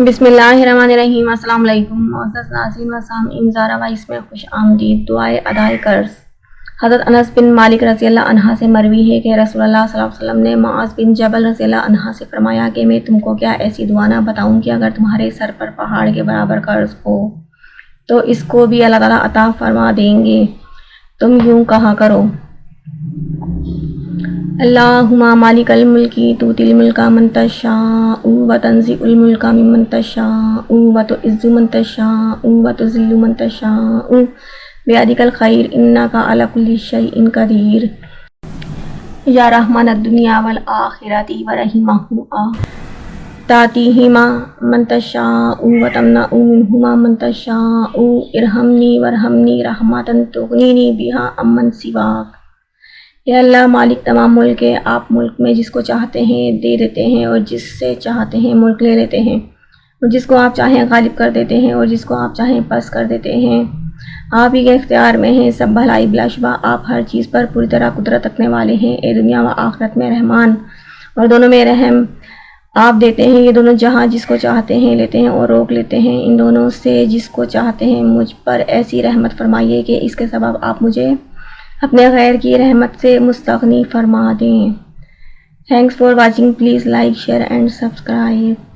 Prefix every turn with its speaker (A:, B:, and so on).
A: بسم اللہ الرحمن الرحیم۔ السلام علیکم معزز ناظرین و سامعین، زارا وائس میں خوش آمدید۔ دعائے ادائے قرض۔ حضرت انس بن مالک رضی اللہ عنہ سے مروی ہے کہ رسول اللہ صلی اللہ علیہ وسلم نے معاذ بن جبل رضی اللہ عنہ سے فرمایا کہ میں تم کو کیا ایسی دعا نہ بتاؤں کہ اگر تمہارے سر پر پہاڑ کے برابر قرض ہو تو اس کو بھی اللہ تعالیٰ عطا فرما دیں گے۔ تم یوں کہا کرو: اللہم مالک الملک تؤتی الملک من تشاء وتنزع الملک ممن تشاء وتعز من تشاء وتذل من تشاء بیدک الخیر انک علی کل شیء قدیر یا رحمن الدنیا والآخرۃ ورحیمہما تعطیہما من تشاء وتمنع منہما من تشاء ارحمنی وارحمنی رحمۃ تغنینی بہا عمن سواک۔ اے اللہ مالک تمام ملک ہے، آپ ملک میں جس کو چاہتے ہیں دے دیتے ہیں اور جس سے چاہتے ہیں ملک لے لیتے ہیں، اور جس کو آپ چاہیں غالب کر دیتے ہیں اور جس کو آپ چاہیں پس کر دیتے ہیں۔ آپ ہی کے اختیار میں ہیں سب بھلائی، بلا شبہ آپ ہر چیز پر پوری طرح قدرت رکھنے والے ہیں۔ اے دنیا و آخرت میں رحمان اور دونوں میں رحم آپ دیتے ہیں۔ یہ دونوں جہاں جس کو چاہتے ہیں لیتے ہیں اور روک لیتے ہیں، ان دونوں سے جس کو چاہتے ہیں مجھ پر ایسی رحمت فرمائیے کہ اس کے سبب آپ مجھے اپنے غیر کی رحمت سے مستغنی فرما دیں۔ Thanks for watching, please like, share and subscribe.